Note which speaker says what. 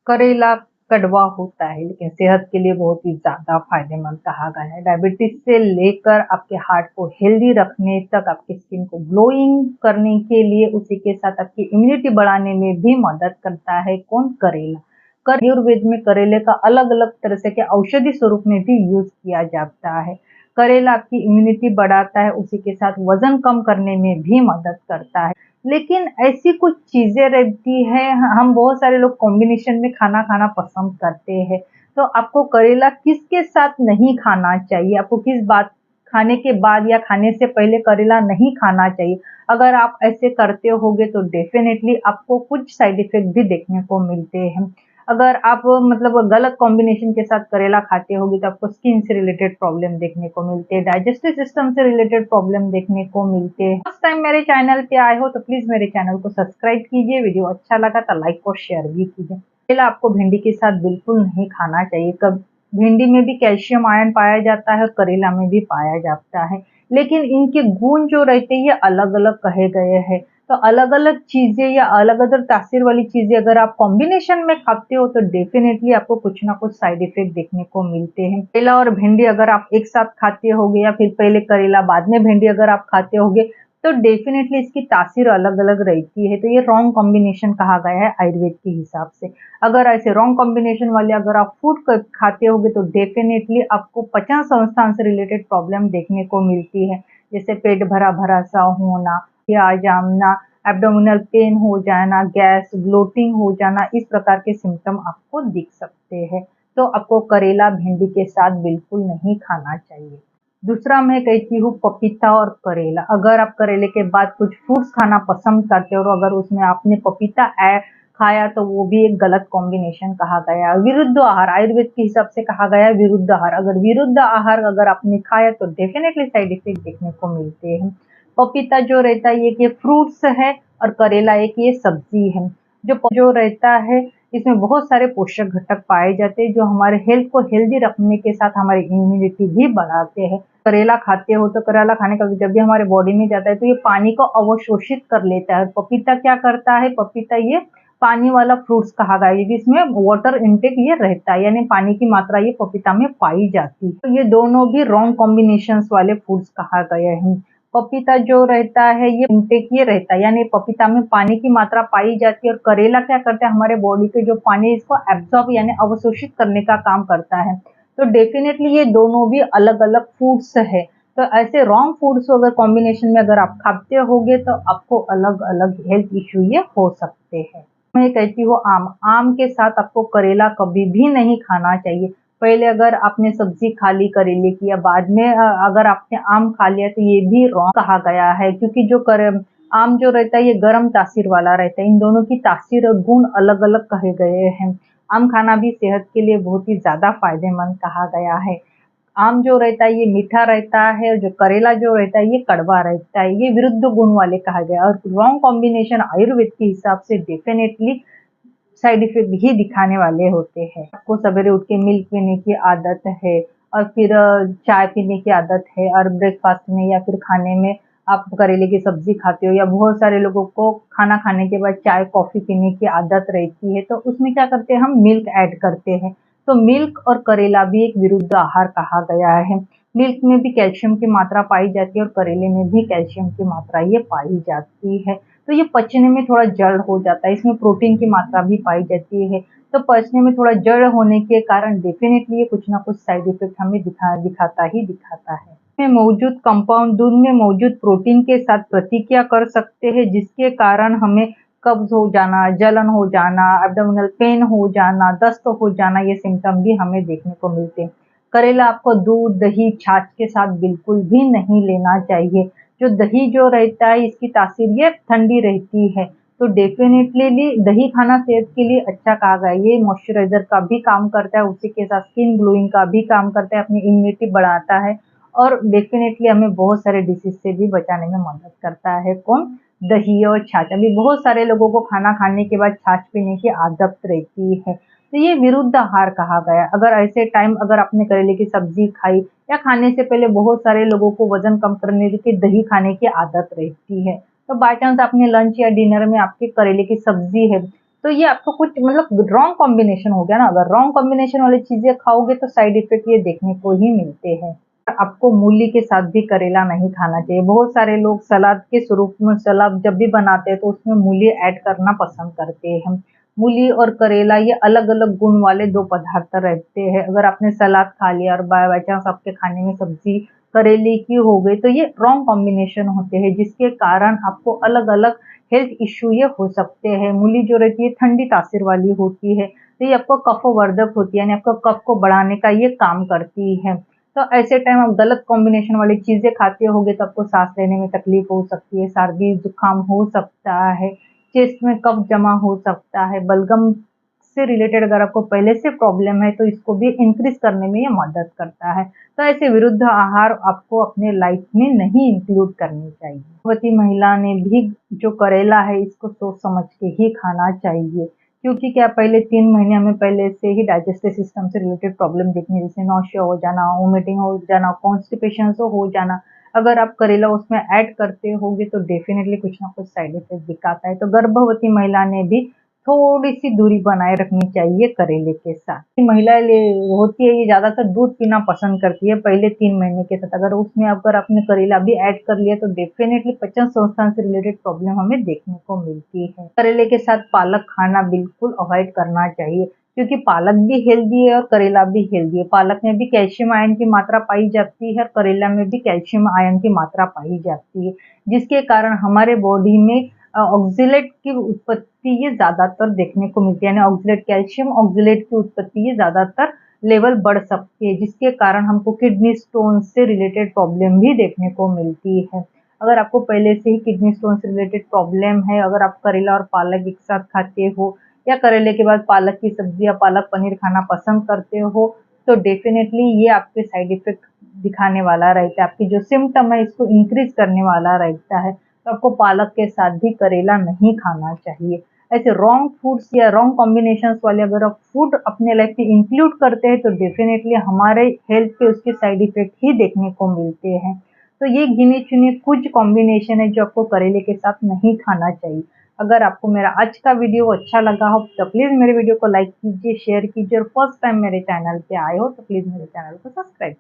Speaker 1: करेला कड़वा होता है लेकिन सेहत के लिए बहुत ही ज़्यादा फ़ायदेमंद कहा गया है। डायबिटीज़ से लेकर आपके हार्ट को हेल्दी रखने तक, आपकी स्किन को ग्लोइंग करने के लिए, उसी के साथ आपकी इम्यूनिटी बढ़ाने में भी मदद करता है कौन? करेला। आयुर्वेद में करेले का अलग-अलग तरह से के औषधि स्वरूप में भी यूज़ किया जाता है। करेला आपकी इम्यूनिटी बढ़ाता है, उसी के साथ वज़न कम करने में भी मदद करता है। लेकिन ऐसी कुछ चीज़ें रहती हैं, हम बहुत सारे लोग कॉम्बिनेशन में खाना खाना पसंद करते हैं। तो आपको करेला किसके साथ नहीं खाना चाहिए? आपको किस बात खाने के बाद या खाने से पहले करेला नहीं खाना चाहिए? अगर आप ऐसे करते होगे तो डेफ़िनेटली आपको कुछ साइड इफ़ेक्ट भी देखने को मिलते हैं। अगर आप मतलब गलत कॉम्बिनेशन के साथ करेला खाते होगे तो आपको स्किन से रिलेटेड प्रॉब्लम देखने को मिलते हैं, डाइजेस्टिव सिस्टम से रिलेटेड प्रॉब्लम देखने को मिलते हैं। फर्स्ट टाइम मेरे चैनल पे आए हो तो प्लीज़ मेरे चैनल को सब्सक्राइब कीजिए, वीडियो अच्छा लगा तो लाइक और शेयर भी कीजिए। करेला आपको भिंडी के साथ बिल्कुल नहीं खाना चाहिए। कब भिंडी में भी कैल्शियम आयन पाया जाता है और करेला में भी पाया जाता है, लेकिन इनके गुण जो रहते हैं ये अलग-अलग कहे गए हैं। तो अलग-अलग चीज़ें या अलग-अलग तासीर वाली चीज़ें अगर आप कॉम्बिनेशन में खाते हो तो डेफ़िनेटली आपको कुछ ना कुछ साइड इफ़ेक्ट देखने को मिलते हैं। करेला और भिंडी अगर आप एक साथ खाते होगे या फिर पहले करेला बाद में भिंडी अगर आप खाते होगे तो डेफ़िनेटली इसकी तासीर अलग-अलग रहती है। तो ये रॉन्ग कॉम्बिनेशन कहा गया है आयुर्वेद के हिसाब से। अगर ऐसे रॉन्ग कॉम्बिनेशन वाले अगर आप फूड क खाते होगे तो डेफ़िनेटली आपको पाचन संस्थान से रिलेटेड प्रॉब्लम देखने को मिलती है। जैसे पेट भरा-भरा सा होना या जमना, एब्डोमिनल पेन हो जाना, गैस, ब्लोटिंग हो जाना, इस प्रकार के सिम्पटम आपको दिख सकते हैं। तो आपको करेला भिंडी के साथ बिल्कुल नहीं खाना चाहिए। दूसरा मैं कहती हूँ पपीता और करेला। अगर आप करेले के बाद कुछ फ्रूट्स खाना पसंद करते हो और अगर उसमें आपने पपीता खाया तो वो भी एक गलत कॉम्बिनेशन कहा गया है। विरुद्ध आहार आयुर्वेद के हिसाब से कहा गया है विरुद्ध आहार। अगर विरुद्ध आहार अगर आपने खाया तो डेफ़िनेटली साइड इफ़ेक्ट देखने को मिलते हैं। पपीता जो रहता है ये फ्रूट्स है और करेला एक ये सब्ज़ी है। जो रहता है इसमें बहुत सारे पोषक घटक पाए जाते हैं जो हमारे हेल्थ को हेल्दी रखने के साथ हमारी इम्यूनिटी भी बढ़ाते हैं। करेला खाते हो तो करेला खाने का जब भी हमारे बॉडी में जाता है तो ये पानी को अवशोषित कर लेता है। पपीता क्या करता है? पपीता ये पानी वाला फ्रूट्स कहा गया है, इसमें वाटर इनटेक ये रहता है, यानी पानी की मात्रा ये पपीता में पाई जाती है। तो ये दोनों भी रॉन्ग कॉम्बिनेशंस वाले फूड्स कहा गया है। पपीता जो रहता है ये इनटेक ये रहता है, यानी पपीता में पानी की मात्रा पाई जाती है और करेला क्या करता है? हमारे बॉडी के जो पानी है इसको एब्ज़ॉर्ब यानी अवशोषित करने का काम करता है। तो डेफ़िनेटली ये दोनों भी अलग-अलग फूड्स है। तो ऐसे रॉन्ग फूड्स अगर कॉम्बिनेशन में अगर आप खाते होगे तो आपको अलग-अलग हेल्थ इश्यू ये हो सकते हैं। मैं कहती हूँ आम, आम के साथ आपको करेला कभी भी नहीं खाना चाहिए। पहले अगर आपने सब्ज़ी खा ली करेले की या बाद में अगर आपने आम खा लिया तो ये भी रॉन्ग कहा गया है क्योंकि आम जो रहता है ये गर्म तासीर वाला रहता है। इन दोनों की तासीर और गुण अलग-अलग कहे गए हैं। आम खाना भी सेहत के लिए बहुत ही ज़्यादा फ़ायदेमंद कहा गया है। आम जो रहता है ये मीठा रहता है और जो करेला जो रहता है ये कड़वा रहता है। ये विरुद्ध गुण वाले कहा गया और रॉन्ग कॉम्बिनेशन आयुर्वेद के हिसाब से डेफ़िनेटली साइड इफ़ेक्ट ही दिखाने वाले होते हैं। आपको सवेरे उठ के मिल्क पीने की आदत है और फिर चाय पीने की आदत है और ब्रेकफ़ास्ट में या फिर खाने में आप करेले की सब्ज़ी खाते हो या बहुत सारे लोगों को खाना खाने के बाद चाय, कॉफ़ी पीने की आदत रहती है, तो उसमें क्या करते हैं हम मिल्क ऐड करते हैं। तो मिल्क और करेला भी एक विरुद्ध आहार कहा गया है। मिल्क में भी कैल्शियम की मात्रा पाई जाती है और करेले में भी कैल्शियम की मात्रा ये पाई जाती है। तो ये पचने में थोड़ा जड़ हो जाता है, इसमें प्रोटीन की मात्रा भी पाई जाती है। तो पचने में थोड़ा जड़ होने के कारण डेफ़िनेटली ये कुछ ना कुछ साइड इफ़ेक्ट हमें दिखाता ही दिखाता है। में मौजूद कंपाउंड दूध में मौजूद प्रोटीन के साथ प्रतिक्रिया कर सकते हैं जिसके कारण हमें कब्ज़ हो जाना, जलन हो जाना, एब्डोमिनल पेन हो जाना, दस्त हो जाना ये सिम्पटम भी हमें देखने को मिलते हैं। करेला आपको दूध, दही, छाछ के साथ बिल्कुल भी नहीं लेना चाहिए। जो दही जो रहता है इसकी तासीर ये ठंडी रहती है, तो डेफ़िनेटली दही खाना सेहत के लिए अच्छा कहा गया है। ये मॉइस्चराइज़र का भी काम करता है, उसी के साथ स्किन ग्लोइंग का भी काम करता है, अपनी इम्यूनिटी बढ़ाता है और डेफ़िनेटली हमें बहुत सारे डिसीज़ से भी बचाने में मदद करता है। कौन? दही और छाछ। अभी बहुत सारे लोगों को खाना खाने के बाद छाछ पीने की आदत रहती है, तो ये विरुद्ध आहार कहा गया है। अगर ऐसे टाइम अगर आपने करेले की सब्ज़ी खाई या खाने से पहले बहुत सारे लोगों को वज़न कम करने के दही खाने की आदत रहती है, तो बाय चांस आपने लंच या डिनर में आपके करेले की सब्ज़ी है, तो ये आपको कुछ मतलब रॉन्ग कॉम्बिनेशन हो गया ना। अगर रॉन्ग कॉम्बिनेशन वाली चीजें खाओगे तो साइड इफेक्ट ये देखने को ही मिलते हैं। आपको मूली के साथ भी करेला नहीं खाना चाहिए। बहुत सारे लोग सलाद के स्वरूप में सलाद जब भी बनाते हैं तो उसमें मूली ऐड करना पसंद करते हैं। मूली और करेला ये अलग अलग गुण वाले दो पदार्थ रहते हैं। अगर आपने सलाद खा लिया और बाय चांस आपके खाने में सब्जी करेले की हो गई तो ये रॉन्ग कॉम्बिनेशन होते हैं, जिसके कारण आपको अलग अलग हेल्थ इश्यू ये हो सकते हैं। मूली जो रहती है ठंडी तासीर वाली होती है, तो ये आपको कफवर्धक होती है, यानी आपको कफ को बढ़ाने का ये काम करती है। तो ऐसे टाइम आप गलत कॉम्बिनेशन वाली चीजें खाते होगे तो आपको सांस लेने में तकलीफ हो सकती है, सर्दी जुकाम हो सकता है, चेस्ट में कफ जमा हो सकता है। बलगम से रिलेटेड अगर आपको पहले से प्रॉब्लम है तो इसको भी इंक्रीज करने में ये मदद करता है। तो ऐसे विरुद्ध आहार आपको अपने लाइफ में नहीं इंक्लूड करने चाहिए। गर्भवती महिला ने भी जो करेला है इसको सोच समझ के ही खाना चाहिए, क्योंकि क्या पहले 3 महीने हमें पहले से ही डाइजेस्टिव सिस्टम से रिलेटेड प्रॉब्लम देखने, जैसे नौशिया हो जाना, वोमिटिंग हो जाना, कॉन्स्टिपेशन हो जाना। अगर आप करेला उसमें ऐड करते होगे तो डेफिनेटली कुछ ना कुछ साइड इफेक्ट दिखाता है। तो गर्भवती महिला ने भी थोड़ी-सी दूरी बनाए रखनी चाहिए करेले के साथ। महिलाएँ ले होती है ये ज़्यादातर दूध पीना पसंद करती है पहले 3 महीने के साथ। अगर आपने करेला भी ऐड कर लिया तो डेफ़िनेटली पाचन संस्थान से रिलेटेड प्रॉब्लम हमें देखने को मिलती है। करेले के साथ पालक खाना बिल्कुल अवॉइड करना चाहिए, क्योंकि पालक भी हेल्दी है और करेला भी हेल्दी है। पालक में भी कैल्शियम आयन की मात्रा पाई जाती है और करेला में भी कैल्शियम आयन की मात्रा पाई जाती है, जिसके कारण हमारे बॉडी में ऑक्जेलेट की उत्पत्ति ये ज़्यादातर देखने को मिलती है, यानी ऑक्जेलेट कैल्शियम ऑक्जेलेट की उत्पत्ति ये ज़्यादातर लेवल बढ़ सकती है, जिसके कारण हमको किडनी स्टोन से रिलेटेड प्रॉब्लम भी देखने को मिलती है। अगर आपको पहले से ही किडनी स्टोन से रिलेटेड प्रॉब्लम है, अगर आप करेला और पालक एक साथ खाते हो या करेले के बाद पालक की सब्जी या पालक पनीर खाना पसंद करते हो, तो डेफिनेटली ये आपके साइड इफेक्ट दिखाने वाला रहता है। आपकी जो सिम्पटम है इसको इंक्रीज करने वाला रहता है। तो आपको पालक के साथ भी करेला नहीं खाना चाहिए। ऐसे रॉन्ग फूड्स या रॉन्ग कॉम्बिनेशंस वाले अगर आप फूड अपने लाइफ में इंक्लूड करते हैं तो डेफिनेटली हमारे हेल्थ पे उसके साइड इफेक्ट ही देखने को मिलते हैं। तो ये गिने चुने कुछ कॉम्बिनेशन है जो आपको करेले के साथ नहीं खाना चाहिए। अगर आपको मेरा आज का वीडियो अच्छा लगा हो तो प्लीज मेरे वीडियो को लाइक कीजिए, शेयर कीजिए और फर्स्ट टाइम मेरे चैनल पे आए हो तो प्लीज मेरे चैनल को सब्सक्राइब